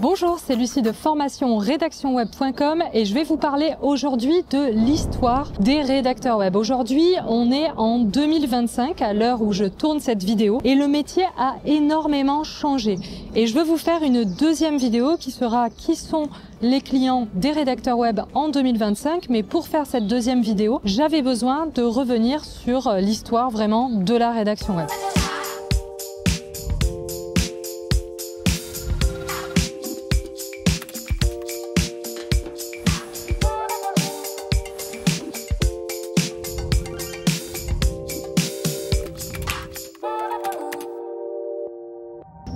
Bonjour, c'est Lucie de formation rédactionweb.com et je vais vous parler aujourd'hui de l'histoire des rédacteurs web. Aujourd'hui, on est en 2025 à l'heure où je tourne cette vidéo et le métier a énormément changé. Et je veux vous faire une deuxième vidéo qui sera qui sont les clients des rédacteurs web en 2025. Mais pour faire cette deuxième vidéo, j'avais besoin de revenir sur l'histoire vraiment de la rédaction web.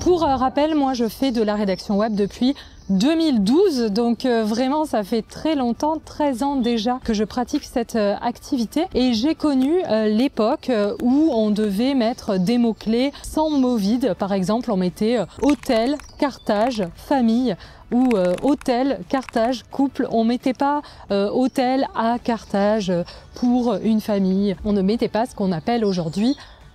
Pour rappel, moi je fais de la rédaction web depuis 2012, donc vraiment ça fait très longtemps, 13 ans déjà que je pratique cette activité et j'ai connu l'époque où on devait mettre des mots-clés sans mots vides. Par exemple, on mettait hôtel, cartage, famille ou hôtel, cartage, couple. On mettait pas hôtel à Carthage pour une famille. On ne mettait pas ce qu'on appelle aujourd'hui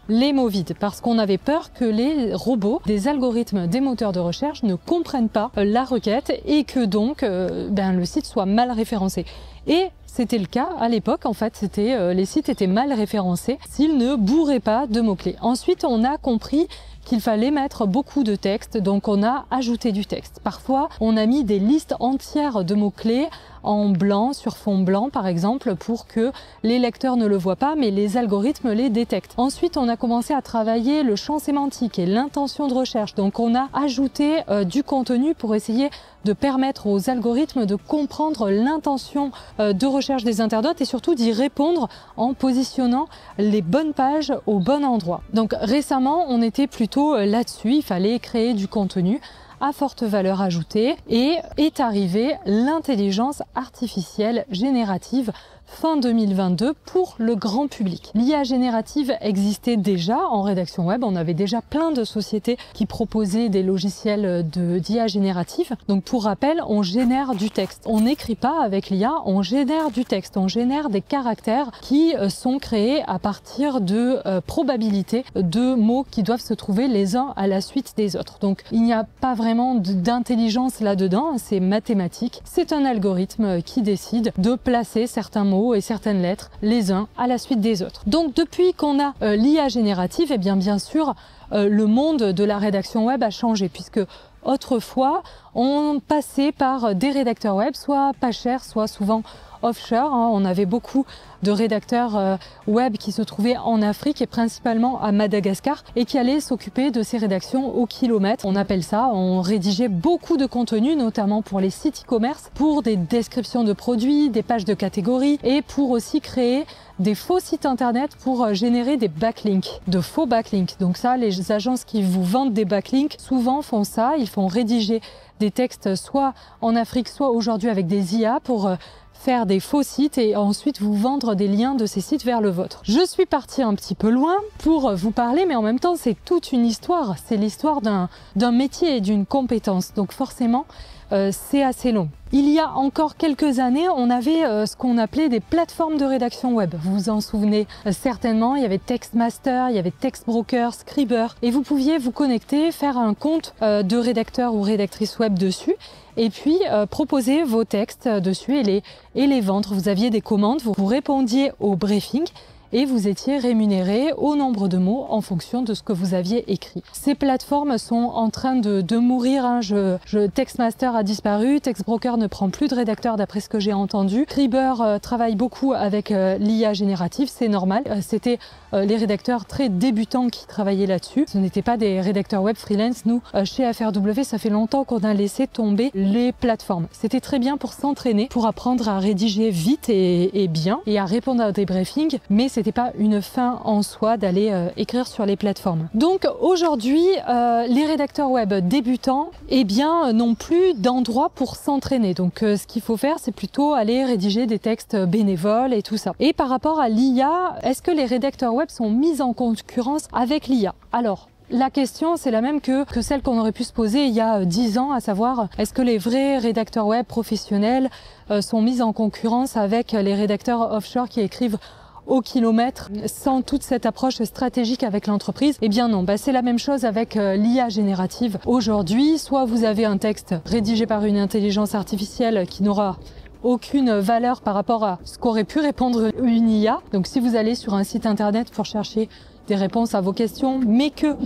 les mots vides, parce qu'on avait peur que les robots, des algorithmes des moteurs de recherche ne comprennent pas la requête et que donc le site soit mal référencé. Et c'était le cas à l'époque, en fait, les sites étaient mal référencés s'ils ne bourraient pas de mots-clés. Ensuite, on a compris qu'il fallait mettre beaucoup de texte, donc on a ajouté du texte. Parfois, on a mis des listes entières de mots-clés en blanc, sur fond blanc par exemple, pour que les lecteurs ne le voient pas, mais les algorithmes les détectent. Ensuite, on a commencé à travailler le champ sémantique et l'intention de recherche. Donc on a ajouté du contenu pour essayer de permettre aux algorithmes de comprendre l'intention de recherche des internautes et surtout d'y répondre en positionnant les bonnes pages au bon endroit. Donc récemment, on était plutôt là-dessus, il fallait créer du contenu à forte valeur ajoutée et est arrivée l'intelligence artificielle générative fin 2022 pour le grand public. L'IA générative existait déjà en rédaction web, on avait déjà plein de sociétés qui proposaient des logiciels d'IA générative. Donc pour rappel, on génère du texte. On n'écrit pas avec l'IA, on génère du texte, on génère des caractères qui sont créés à partir de probabilités de mots qui doivent se trouver les uns à la suite des autres. Donc il n'y a pas vraiment d'intelligence là-dedans, c'est mathématique. C'est un algorithme qui décide de placer certains mots et certaines lettres les uns à la suite des autres. Donc depuis qu'on a l'IA générative, et bien sûr le monde de la rédaction web a changé, puisque autrefois on passait par des rédacteurs web soit pas chers, soit souvent offshore. On avait beaucoup de rédacteurs web qui se trouvaient en Afrique et principalement à Madagascar et qui allaient s'occuper de ces rédactions au kilomètre. On appelle ça, on rédigeait beaucoup de contenu, notamment pour les sites e-commerce, pour des descriptions de produits, des pages de catégories et pour aussi créer des faux sites internet pour générer des backlinks, de faux backlinks. Donc ça, les agences qui vous vendent des backlinks souvent font ça, ils font rédiger des textes soit en Afrique, soit aujourd'hui avec des IA pour faire des faux sites et ensuite vous vendre des liens de ces sites vers le vôtre. Je suis partie un petit peu loin pour vous parler, mais en même temps c'est toute une histoire. C'est l'histoire d'un métier et d'une compétence. Donc forcément, c'est assez long. Il y a encore quelques années, on avait ce qu'on appelait des plateformes de rédaction web. Vous vous en souvenez certainement, il y avait Textmaster, il y avait Textbroker, Scriber, et vous pouviez vous connecter, faire un compte de rédacteur ou rédactrice web dessus, et puis proposer vos textes dessus et les vendre. Vous aviez des commandes, vous répondiez au briefing, et vous étiez rémunéré au nombre de mots en fonction de ce que vous aviez écrit. Ces plateformes sont en train de mourir. Textmaster a disparu, Textbroker ne prend plus de rédacteurs d'après ce que j'ai entendu. Scriber travaille beaucoup avec l'IA générative, c'est normal. C'était les rédacteurs très débutants qui travaillaient là-dessus. Ce n'étaient pas des rédacteurs web freelance. Nous, chez FRW, ça fait longtemps qu'on a laissé tomber les plateformes. C'était très bien pour s'entraîner, pour apprendre à rédiger vite et bien et à répondre à des briefings, mais c'était pas une fin en soi d'aller écrire sur les plateformes. Donc aujourd'hui, les rédacteurs web débutants n'ont plus d'endroit pour s'entraîner. Donc ce qu'il faut faire, c'est plutôt aller rédiger des textes bénévoles et tout ça. Et par rapport à l'IA, est-ce que les rédacteurs web sont mis en concurrence avec l'IA? Alors, la question, c'est la même que celle qu'on aurait pu se poser il y a 10 ans, à savoir, est-ce que les vrais rédacteurs web professionnels sont mis en concurrence avec les rédacteurs offshore qui écrivent au kilomètre sans toute cette approche stratégique avec l'entreprise. Eh bien non, c'est la même chose avec l'IA générative aujourd'hui. Soit vous avez un texte rédigé par une intelligence artificielle qui n'aura aucune valeur par rapport à ce qu'aurait pu répondre une IA. Donc si vous allez sur un site internet pour chercher des réponses à vos questions, mais que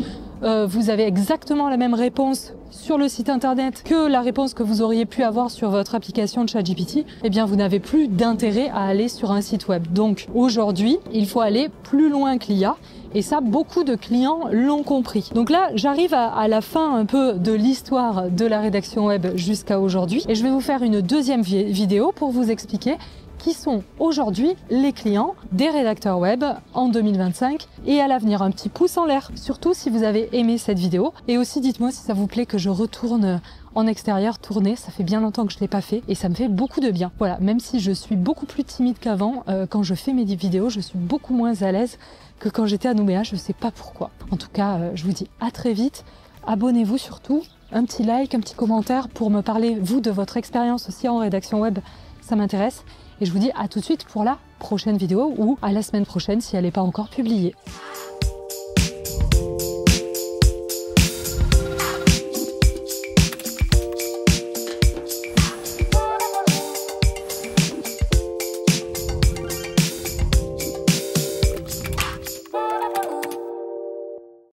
vous avez exactement la même réponse sur le site internet que la réponse que vous auriez pu avoir sur votre application de ChatGPT, eh bien vous n'avez plus d'intérêt à aller sur un site web. Donc aujourd'hui, il faut aller plus loin que l'IA. Et ça, beaucoup de clients l'ont compris. Donc là, j'arrive à la fin un peu de l'histoire de la rédaction web jusqu'à aujourd'hui. Et je vais vous faire une deuxième vidéo pour vous expliquer qui sont aujourd'hui les clients des rédacteurs web en 2025 et à l'avenir. Un petit pouce en l'air, surtout si vous avez aimé cette vidéo. Et aussi, dites-moi si ça vous plaît que je retourne en extérieur tourner. Ça fait bien longtemps que je ne l'ai pas fait et ça me fait beaucoup de bien. Voilà, même si je suis beaucoup plus timide qu'avant, quand je fais mes vidéos, je suis beaucoup moins à l'aise que quand j'étais à Nouméa, je ne sais pas pourquoi. En tout cas, je vous dis à très vite. Abonnez-vous surtout, un petit like, un petit commentaire pour me parler, vous, de votre expérience aussi en rédaction web. Ça m'intéresse. Et je vous dis à tout de suite pour la prochaine vidéo ou à la semaine prochaine si elle n'est pas encore publiée.